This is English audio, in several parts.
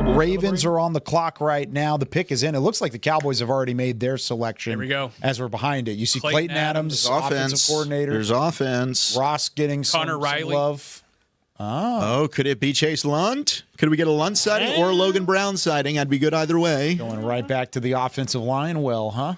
Ravens are on the clock right now. The pick is in. It looks like the Cowboys have already made their selection. Here we go. As we're behind it. You see Clayton Adams, offensive coordinator. There's offense. Ross getting Connor some Riley. love. Oh, could it be Chase Lunt? Could we get a Lunt sighting or a Logan Brown sighting? I'd be good either way. Going right back to the offensive line. Well, huh?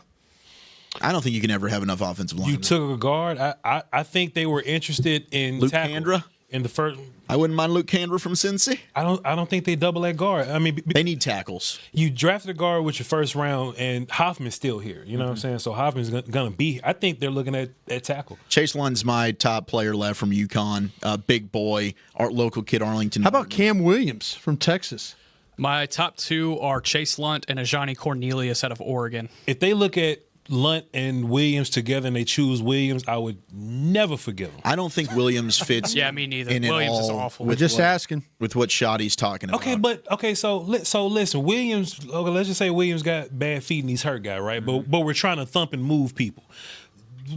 I don't think you can ever have enough offensive line. You took a guard. I think they were interested in Luke tackle Kandra? in the first. I wouldn't mind Luke Kandra from Cincy. I don't think they double that guard. I mean, They need tackles. you drafted a guard with your first round, and Hoffman's still here. You know what I'm saying? So Hoffman's going to be. I think they're looking at tackle. Chase Lunt's my top player left from UConn. Big boy, our local kid, Arlington. How about Cam Williams from Texas? My top two are Chase Lunt and Ajani Cornelius out of Oregon. If they look at Lunt and Williams together and they choose Williams, I would never forgive them. I don't think Williams fits. Yeah, me neither. in it Williams is all awful. We're just asking. with what Shoddy's talking about. So listen, Williams. Okay, let's just say Williams got bad feet and he's hurt guy, right? But we're trying to thump and move people.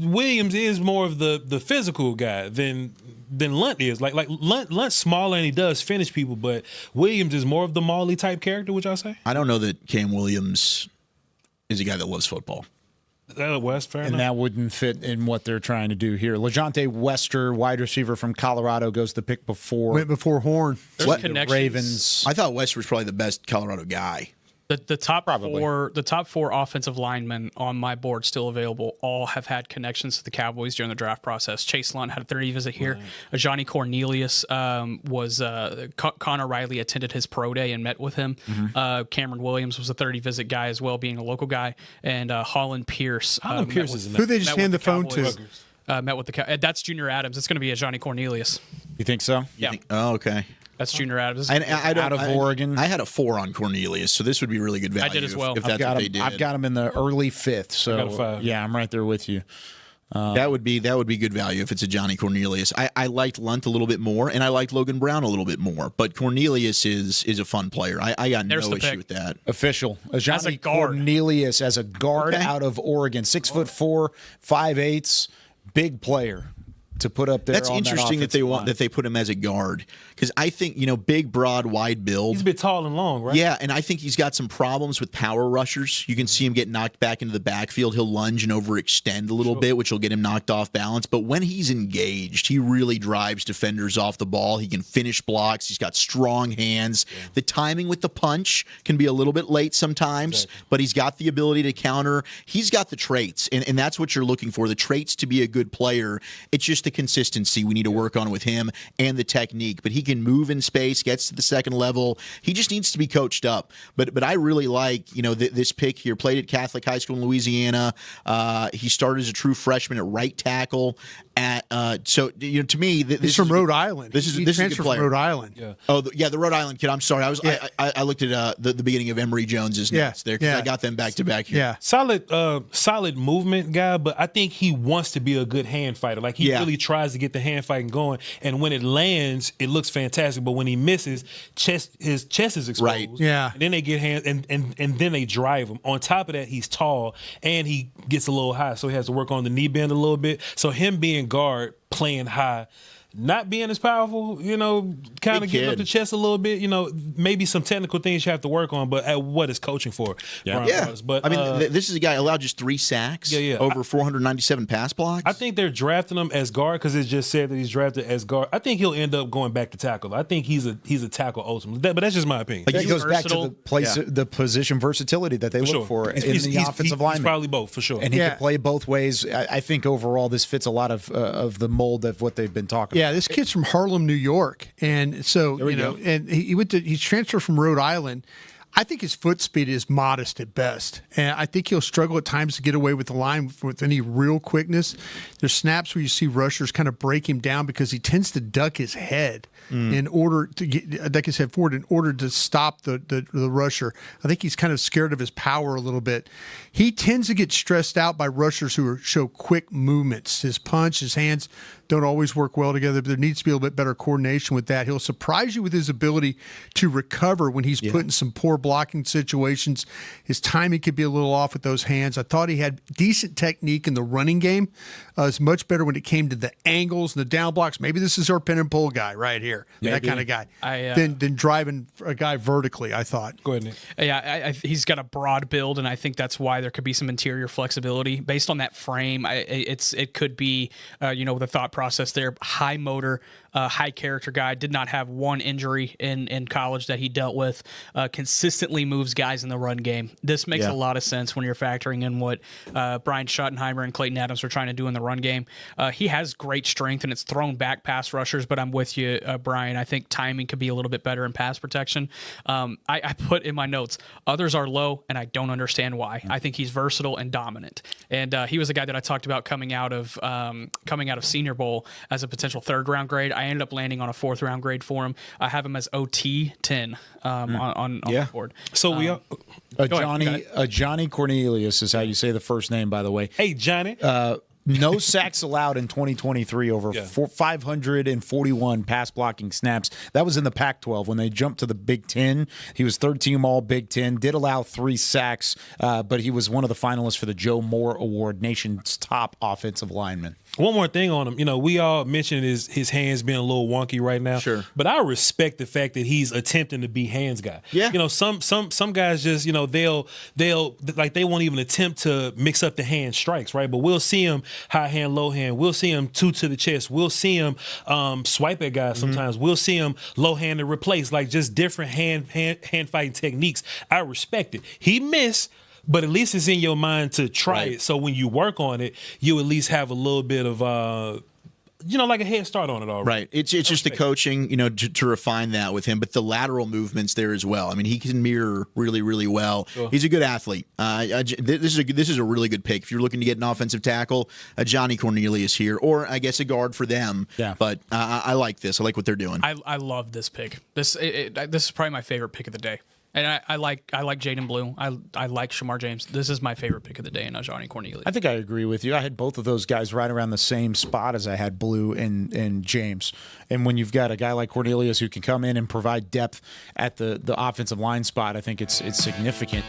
Williams is more of the physical guy than Lunt is. Like Lunt's smaller and he does finish people, but Williams is more of the Maury type character. Would y'all say? I don't know that Cam Williams is a guy that loves football. West, fair And enough. that wouldn't fit in what they're trying to do here. LeJounte Wester, wide receiver from Colorado, goes the pick before. Went before Horn. There's What? connections. Ravens. I thought West was probably the best Colorado guy. The top four offensive linemen on my board still available all have had connections to the Cowboys during the draft process. Chase Lunt had a 30 visit here. Ajani Cornelius was Connor Riley attended his pro day and met with him. Cameron Williams was a 30 visit guy as well, being a local guy, and Holland Pierce. Holland Pierce is Who they just met hand the with phone Cowboys. to? Met with the that's Junior Adams. It's going to be Ajani Cornelius. You think so? Yeah, Oh, okay. that's Junior Adams. I don't, Out of Oregon. I had a 4 on Cornelius, so this would be really good value. I did as well. If that's what they did. I've got him in the early fifth. So got a 5. yeah, I'm right there with you. That would be good value if it's a Johnny Cornelius. I liked Lunt a little bit more, and I liked Logan Brown a little bit more. But Cornelius is a fun player. I got There's no the issue pick. with that. Official. Ajani As a guard. Cornelius as a guard Okay. out of Oregon. 6'4", 5'8", big player to put up there. That's on interesting that they offensive want line. that they put him as a guard because I think big, broad, wide build. He's a bit tall and long, right? Yeah, and I think he's got some problems with power rushers. You can see him get knocked back into the backfield. He'll lunge and overextend a little bit, which will get him knocked off balance. But when he's engaged, he really drives defenders off the ball. He can finish blocks. He's got strong hands. Yeah. The timing with the punch can be a little bit late sometimes, but he's got the ability to counter. He's got the traits, and that's what you're looking for, the traits to be a good player. It's just the consistency we need to work on with him and the technique. But he can move in space, gets to the second level. He just needs to be coached up. But I really like this pick here. Played at Catholic High School in Louisiana. He started as a true freshman at right tackle. To me, He's from Rhode Island. This is a good transferred player. from Rhode Island. Yeah. Oh, the Rhode Island kid. I'm sorry. I looked at the beginning of Emory Jones's notes there because I got them back to back here. Yeah. Solid movement guy, but I think he wants to be a good hand fighter. Like he really tries to get the hand fighting going, and when it lands, it looks fantastic. But when he misses, his chest is exposed. Right. Yeah. And then they get hands, and then they drive him. On top of that, he's tall and he gets a little high, so he has to work on the knee bend a little bit. So him being guard, playing high, not being as powerful, kind of getting up the chest a little bit, maybe some technical things you have to work on, but at what is coaching for? Yeah. But I mean, this is a guy allowed just 3 sacks, over 497 pass blocks. I think they're drafting him as guard because it just said that he's drafted as guard. I think he'll end up going back to tackle. I think he's a tackle ultimately, but that's just my opinion. That goes back to the position versatility that they look for in the offensive lineman. He's probably both, for sure. And he can play both ways. I think overall this fits a lot of the mold of what they've been talking about. Yeah, this kid's from Harlem, New York, and so and he's transferred from Rhode Island. I think his foot speed is modest at best, and I think he'll struggle at times to get away with the line with any real quickness. There's snaps where you see rushers kind of break him down because he tends to duck his head in order to duck his head forward in order to stop the rusher. I think he's kind of scared of his power a little bit. He tends to get stressed out by rushers who show quick movements. His punch, his hands don't always work well together, but there needs to be a little bit better coordination with that. He'll surprise you with his ability to recover when he's put in some poor blocking situations. His timing could be a little off with those hands. I thought he had decent technique in the running game. It's much better when it came to the angles and the down blocks. Maybe this is our pin and pull guy right here, that kind of guy. Than driving a guy vertically, I thought. Go ahead, Nick. Yeah, he's got a broad build, and I think that's why there could be some interior flexibility based on that frame. It could be, the thought process there. High motor, high character guy. Did not have one injury in college that he dealt with. Consistently moves guys in the run game. This makes a lot of sense when you're factoring in what Brian Schottenheimer and Clayton Adams are trying to do in the run game. He has great strength, and it's thrown back pass rushers, but I'm with you, Brian. I think timing could be a little bit better in pass protection. I put in my notes, others are low, and I don't understand why. I think he's versatile and dominant. And he was a guy that I talked about coming out of Senior Bowl as a potential third-round grade. I ended up landing on a fourth-round grade for him. I have him as OT 10 on the board. So we are. Ajani Cornelius is how you say the first name, by the way. Hey, Johnny. No sacks allowed in 2023 over 541 pass blocking snaps. That was in the Pac-12. When they jumped to the Big Ten, he was third team all Big Ten, did allow 3 sacks, but he was one of the finalists for the Joe Moore Award, nation's top offensive lineman. One more thing on him. We all mentioned his hands being a little wonky right now. Sure. But I respect the fact that he's attempting to be hands guy. Yeah. Some guys just, they'll like they won't even attempt to mix up the hand strikes, right? But we'll see him high hand, low hand. We'll see him 2 to the chest. We'll see him swipe at guys sometimes. We'll see him low hand to replace, like just different hand fighting techniques. I respect it. He missed. But at least it's in your mind to try it. So when you work on it, you at least have a little bit of, like a head start on it already. Right. It's just the coaching, to refine that with him. But the lateral movements there as well. I mean, he can mirror really, really well. Sure. He's a good athlete. This is a really good pick. If you're looking to get an offensive tackle, Ajani Cornelius here, or I guess a guard for them. Yeah. But I like this. I like what they're doing. I love this pick. This is probably my favorite pick of the day. And I like Jaden Blue. I like Shamar James. This is my favorite pick of the day in Ajani Cornelius. I think I agree with you. I had both of those guys right around the same spot as I had Blue and James. And when you've got a guy like Cornelius who can come in and provide depth at the offensive line spot, I think it's significant.